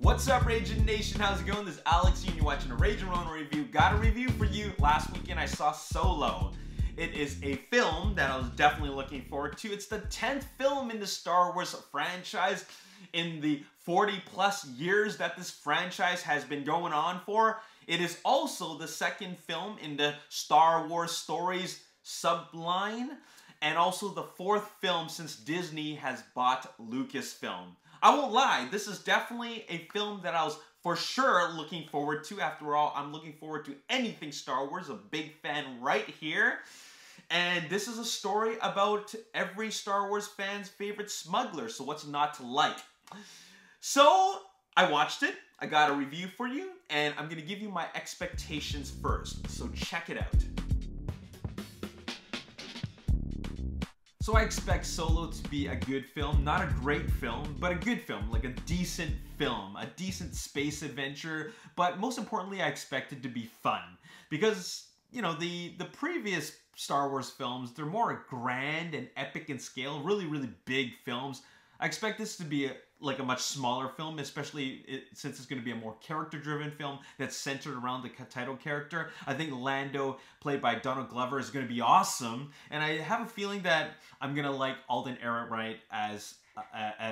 What's up, Ragin Nation? How's it going? This is Alex and you're watching a Ragin Ronin review. Got a review for you. Last weekend I saw Solo. It is a film that I was definitely looking forward to. It's the 10th film in the Star Wars franchise in the 40+ years that this franchise has been going on for. It is also the second film in the Star Wars stories subline, and also the fourth film since Disney has bought Lucasfilm. I won't lie, this is definitely a film that I was for sure looking forward to. After all, I'm looking forward to anything Star Wars, a big fan right here. And this is a story about every Star Wars fan's favorite smuggler, so what's not to like? So, I watched it, I got a review for you, and I'm going to give you my expectations first, so check it out. So I expect Solo to be a good film, not a great film, but a good film, like a decent film, a decent space adventure, but most importantly I expect it to be fun. Because, you know, the previous Star Wars films, they're more grand and epic in scale, really, really big films. I expect this to be a much smaller film, especially since it's going to be a more character-driven film that's centered around the title character. I think Lando, played by Donald Glover, is going to be awesome, and I have a feeling that I'm going to like Alden Ehrenreich as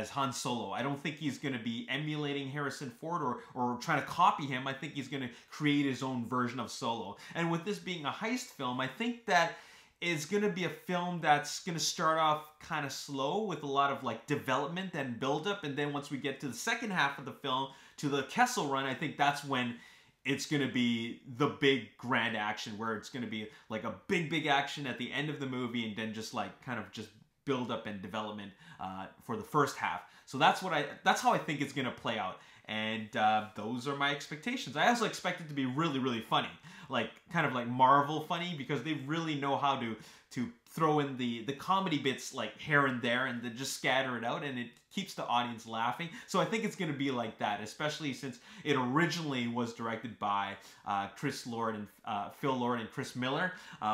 Han Solo. I don't think he's going to be emulating Harrison Ford or trying to copy him. I think he's going to create his own version of Solo. And with this being a heist film, I think that it's going to be a film that's going to start off kind of slow with a lot of like development and build-up, and then once we get to the second half of the film, to the Kessel Run, I think that's when it's going to be the big grand action, where it's going to be like a big action at the end of the movie, and then just like kind of just build-up and development for the first half. So that's how I think it's going to play out. And those are my expectations. I also expect it to be really, really funny. Like, kind of like Marvel funny, because they really know how to throw in the comedy bits like here and there, and then just scatter it out, and it keeps the audience laughing. So I think it's going to be like that, especially since it originally was directed by Phil Lord and Chris Miller,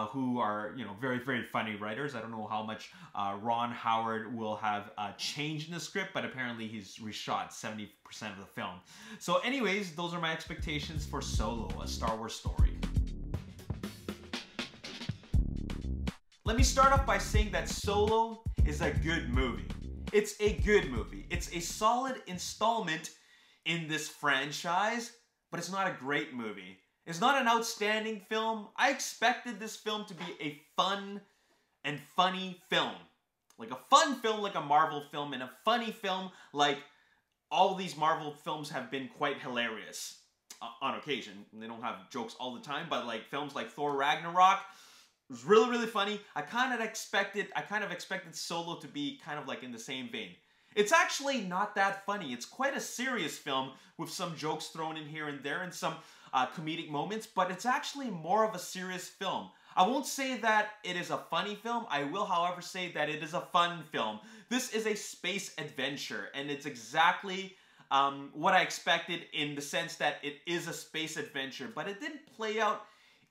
who are, you know, very, very funny writers. I don't know how much Ron Howard will have changed in the script, but apparently he's reshot 70% of the film. So anyways, those are my expectations for Solo, a Star Wars story. Let me start off by saying that Solo is a good movie. It's a good movie. It's a solid installment in this franchise, but it's not a great movie. It's not an outstanding film. I expected this film to be a fun and funny film. Like a fun film like a Marvel film, and a funny film like all these Marvel films have been quite hilarious on occasion. They don't have jokes all the time, but like films like Thor Ragnarok, it was really, really funny. I kind of expected Solo to be kind of like in the same vein. It's actually not that funny. It's quite a serious film with some jokes thrown in here and there and some comedic moments, but it's actually more of a serious film. I won't say that it is a funny film. I will, however, say that it is a fun film. This is a space adventure, and it's exactly what I expected, in the sense that it is a space adventure, but it didn't play out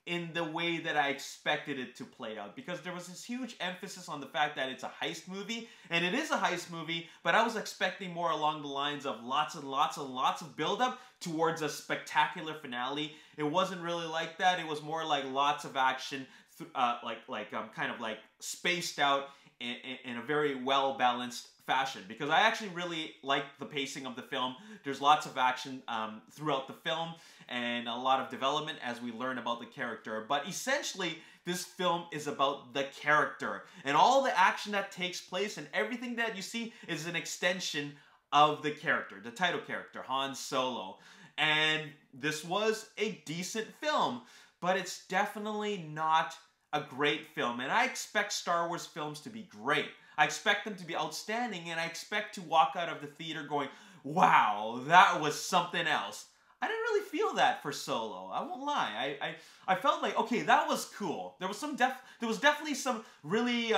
in the way that I expected it to play out, because there was this huge emphasis on the fact that it's a heist movie, and it is a heist movie, but I was expecting more along the lines of lots and lots of build-up towards a spectacular finale. It wasn't really like that. It was more like lots of action, kind of like spaced out in a very well-balanced fashion, because I actually really like the pacing of the film. There's lots of action throughout the film, and a lot of development as we learn about the character. But essentially, this film is about the character, and all the action that takes place and everything that you see is an extension of the character, the title character, Han Solo. And this was a decent film, but it's definitely not a great film. And I expect Star Wars films to be great. I expect them to be outstanding, and I expect to walk out of the theater going, wow, that was something else. I didn't really feel that for Solo. I won't lie. I felt like, okay, that was cool. There was definitely some really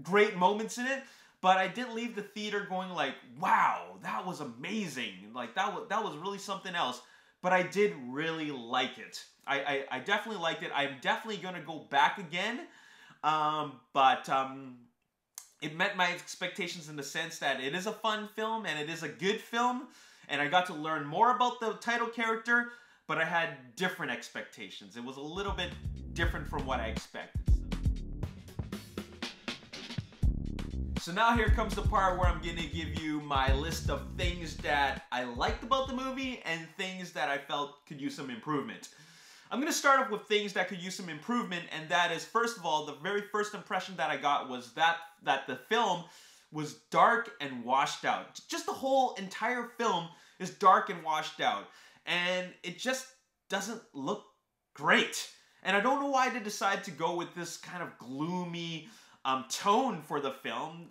great moments in it, but I didn't leave the theater going like, wow, that was amazing. Like that was really something else. But I did really like it. I definitely liked it. I'm definitely going to go back again. It met my expectations in the sense that it is a fun film and it is a good film. and I got to learn more about the title character, but I had different expectations. It was a little bit different from what I expected. So now here comes the part where I'm gonna give you my list of things that I liked about the movie and things that I felt could use some improvement. I'm gonna start off with things that could use some improvement, and that is, first of all, the very first impression that I got was that the film was dark and washed out. Just the whole entire film is dark and washed out, and it just doesn't look great. And I don't know why they decided to go with this kind of gloomy tone for the film.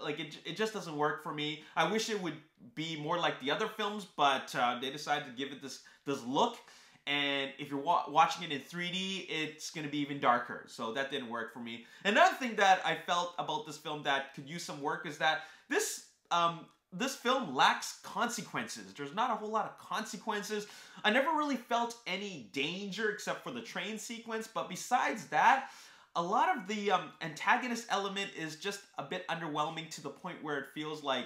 Like it just doesn't work for me. I wish it would be more like the other films, but they decided to give it this look. And if you're watching it in 3D, it's going to be even darker. So that didn't work for me. Another thing that I felt about this film that could use some work is that this film lacks consequences. There's not a whole lot of consequences. I never really felt any danger except for the train sequence. But besides that, a lot of the antagonist element is just a bit underwhelming to the point where it feels like,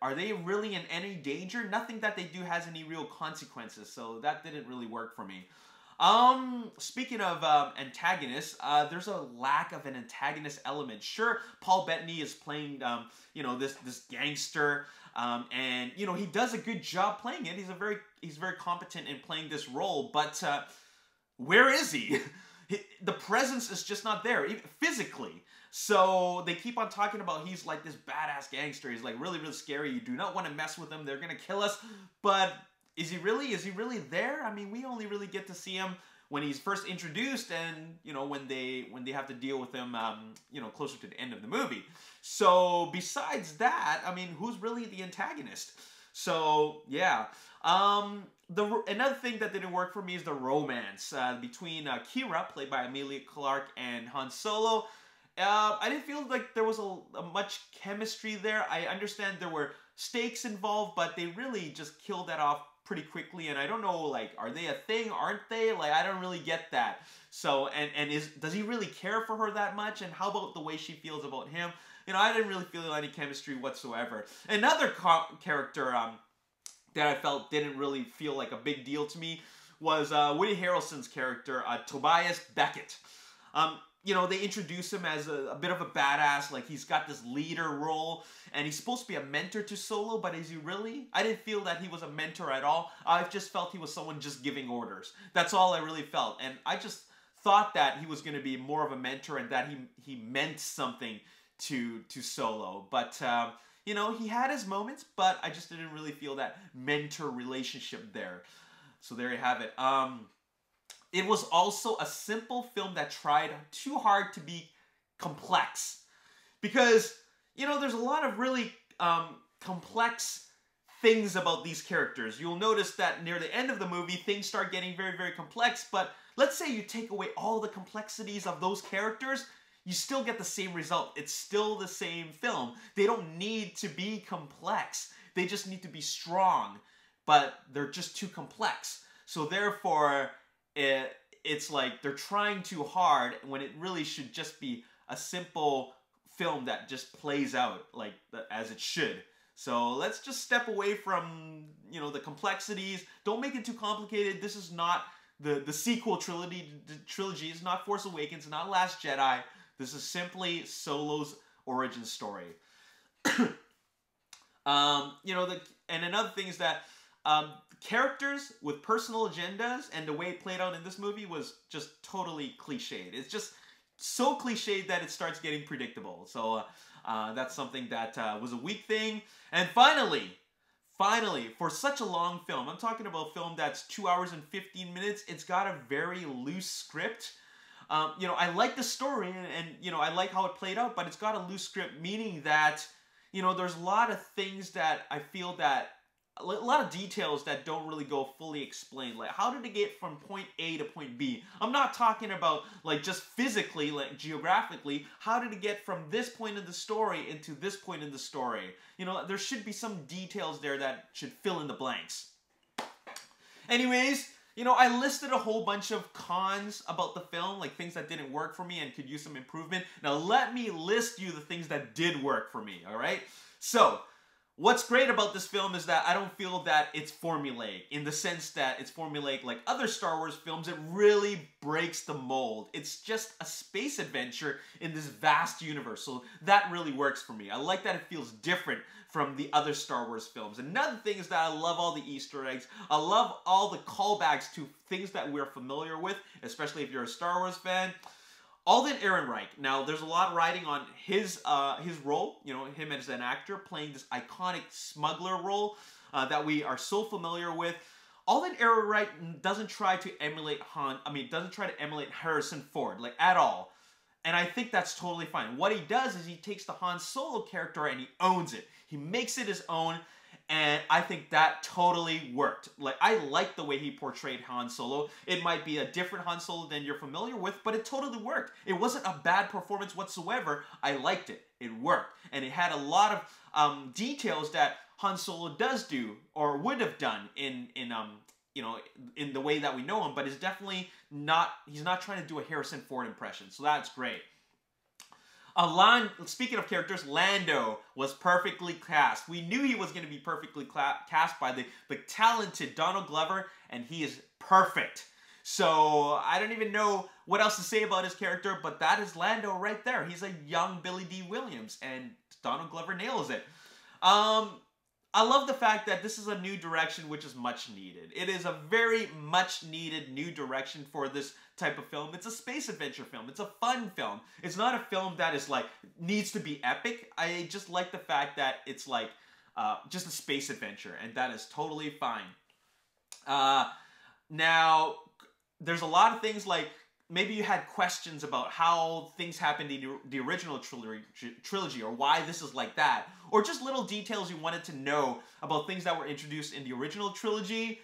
are they really in any danger? Nothing that they do has any real consequences, so that didn't really work for me. Speaking of antagonists, there's a lack of an antagonist element. Sure, Paul Bettany is playing, you know, this gangster, and you know he does a good job playing it. He's very competent in playing this role, but where is he? The presence is just not there, even physically. So they keep on talking about he's like this badass gangster. He's like really, really scary. You do not want to mess with him. They're gonna kill us. But is he really? Is he really there? I mean, we only really get to see him when he's first introduced, and you know when they have to deal with him, you know, closer to the end of the movie. So besides that, I mean, who's really the antagonist? So yeah. Another thing that didn't work for me is the romance between Kira, played by Emilia Clarke, and Han Solo. I didn't feel like there was a much chemistry there. I understand there were stakes involved, but they really just killed that off pretty quickly. And I don't know, like, are they a thing? Aren't they? Like, I don't really get that. So, does he really care for her that much? And how about the way she feels about him? You know, I didn't really feel any chemistry whatsoever. Another character that I felt didn't really feel like a big deal to me was Woody Harrelson's character, Tobias Beckett. You know, they introduce him as a bit of a badass, like he's got this leader role, and he's supposed to be a mentor to Solo, but is he really? I didn't feel that he was a mentor at all. I just felt he was someone just giving orders. That's all I really felt, and I just thought that he was going to be more of a mentor and that he meant something to Solo, but you know, he had his moments, but I just didn't really feel that mentor relationship there. So there you have it. It was also a simple film that tried too hard to be complex. Because, you know, there's a lot of really complex things about these characters. You'll notice that near the end of the movie, things start getting very, very complex. But let's say you take away all the complexities of those characters, you still get the same result. It's still the same film. They don't need to be complex. They just need to be strong, but they're just too complex. So therefore, it's like they're trying too hard when it really should just be a simple film that just plays out like as it should. So let's just step away from, you know, the complexities. Don't make it too complicated. This is not the sequel trilogy. The trilogy is not Force Awakens, not Last Jedi. This is simply Solo's origin story. You know, and another thing is that characters with personal agendas and the way it played out in this movie was just totally cliched. It's just so cliched that it starts getting predictable. So that's something that was a weak thing. And finally, for such a long film, I'm talking about a film that's 2 hours and 15 minutes, it's got a very loose script. You know, I like the story and, you know, I like how it played out, but it's got a loose script, meaning that, you know, there's a lot of things that I feel that, a lot of details that don't really go fully explained. Like, how did it get from point A to point B? I'm not talking about, like, just physically, like, geographically. How did it get from this point in the story into this point in the story? You know, there should be some details there that should fill in the blanks. Anyways, you know, I listed a whole bunch of cons about the film, like things that didn't work for me and could use some improvement. Now, let me list you the things that did work for me, all right? So, What's great about this film is that I don't feel that it's formulaic, in the sense that it's formulaic like other Star Wars films. It really breaks the mold. It's just a space adventure in this vast universe, so that really works for me. I like that it feels different from the other Star Wars films. Another thing is that I love all the Easter eggs. I love all the callbacks to things that we're familiar with, especially if you're a Star Wars fan. Alden Ehrenreich. Now, there's a lot riding on his role, you know, him as an actor playing this iconic smuggler role that we are so familiar with. Alden Ehrenreich doesn't try to emulate Harrison Ford, like, at all. And I think that's totally fine. What he does is he takes the Han Solo character and he owns it. He makes it his own. And I think that totally worked. Like, I like the way he portrayed Han Solo. It might be a different Han Solo than you're familiar with, but it totally worked. It wasn't a bad performance whatsoever. I liked it. It worked. And it had a lot of details that Han Solo does do, or would have done in the way that we know him, but it's definitely not, he's not trying to do a Harrison Ford impression. So that's great. Speaking of characters, Lando was perfectly cast. We knew he was going to be perfectly cast by the talented Donald Glover, and he is perfect. So I don't even know what else to say about his character, but that is Lando right there. He's a young Billy D. Williams, and Donald Glover nails it. I love the fact that this is a new direction, which is much needed. It is a very much needed new direction for this type of film. It's a space adventure film. It's a fun film. It's not a film that is like, needs to be epic. I just like the fact that it's like, just a space adventure, and that is totally fine. Now, there's a lot of things like, maybe you had questions about how things happened in the original trilogy, or why this is like that, or just little details you wanted to know about things that were introduced in the original trilogy.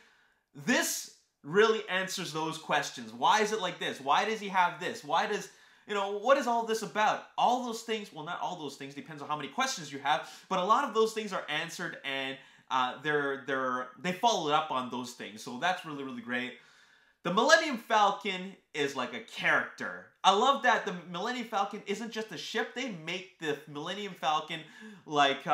This really answers those questions. Why is it like this? Why does he have this? Why does, what is all this about? All those things, well, not all those things, depends on how many questions you have, but a lot of those things are answered, and they followed up on those things, so that's really, really great. The Millennium Falcon is like a character. I love that the Millennium Falcon isn't just a ship. They make the Millennium Falcon like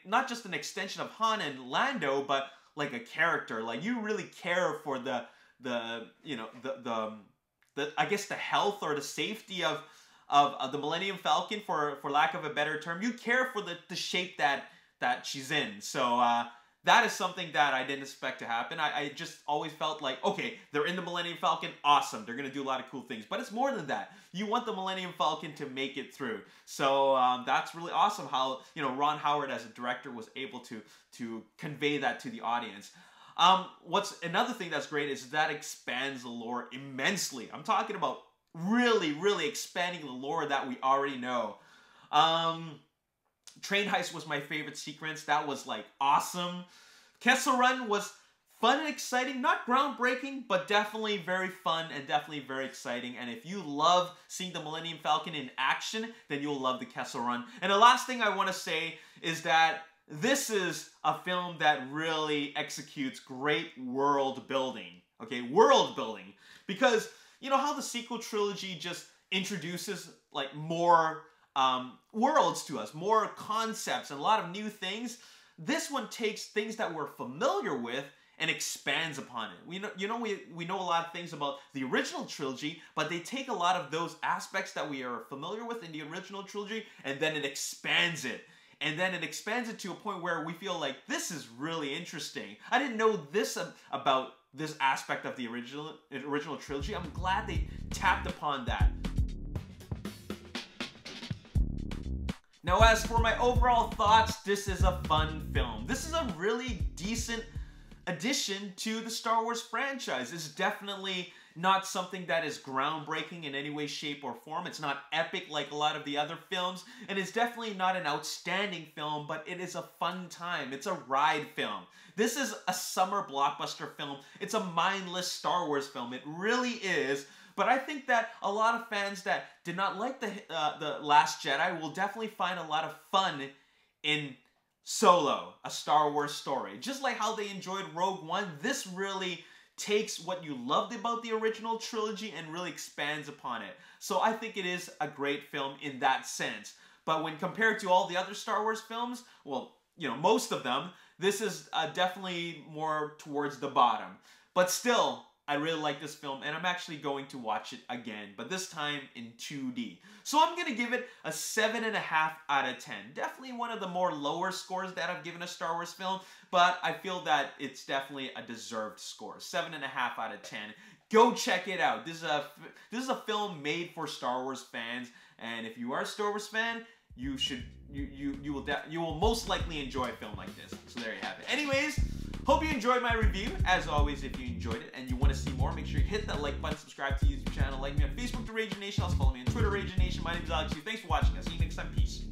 not just an extension of Han and Lando, but like a character. Like, you really care for the I guess the health or the safety of the Millennium Falcon, for lack of a better term. You care for the shape that she's in. So that is something that I didn't expect to happen. I just always felt like, okay, they're in the Millennium Falcon, awesome. They're going to do a lot of cool things. But it's more than that. You want the Millennium Falcon to make it through. So that's really awesome how, Ron Howard as a director was able to convey that to the audience. What's another thing that's great is that expands the lore immensely. I'm talking about really, really expanding the lore that we already know. Train heist was my favorite sequence. That was like awesome. Kessel Run was fun and exciting. Not groundbreaking, but definitely very fun and definitely very exciting. And if you love seeing the Millennium Falcon in action, then you'll love the Kessel Run. And the last thing I want to say is that this is a film that really executes great world building. Okay, world building. Because you know how the sequel trilogy just introduces like more worlds to us, more concepts, and a lot of new things. This one takes things that we're familiar with and expands upon it. We know a lot of things about the original trilogy, but they take a lot of those aspects that we are familiar with in the original trilogy, and then it expands it. And then it expands it to a point where we feel like, this is really interesting. I didn't know this about this aspect of the original trilogy. I'm glad they tapped upon that. Now, as for my overall thoughts, this is a fun film. This is a really decent addition to the Star Wars franchise. It's definitely not something that is groundbreaking in any way, shape, or form. It's not epic like a lot of the other films, and it's definitely not an outstanding film, but it is a fun time. It's a ride film. This is a summer blockbuster film. It's a mindless Star Wars film. It really is. But I think that a lot of fans that did not like the Last Jedi will definitely find a lot of fun in Solo, a Star Wars story. Just like how they enjoyed Rogue One, this really takes what you loved about the original trilogy and really expands upon it. So I think it is a great film in that sense. But when compared to all the other Star Wars films, well, you know, most of them, this is definitely more towards the bottom. But still, I really like this film, and I'm actually going to watch it again, but this time in 2D. So I'm going to give it a 7.5 out of 10. Definitely one of the more lower scores that I've given a Star Wars film, but I feel that it's definitely a deserved score. 7.5 out of 10. Go check it out. This is a film made for Star Wars fans, and if you are a Star Wars fan, you will most likely enjoy a film like this. So there you have it. Anyways, hope you enjoyed my review. As always, if you enjoyed it and you want to see more, make sure you hit that like button, subscribe to the YouTube channel, like me on Facebook, The Ragin Nation. Also follow me on Twitter, Ragin Nation. My name is Alex. Thanks for watching. I'll see you next time. Peace.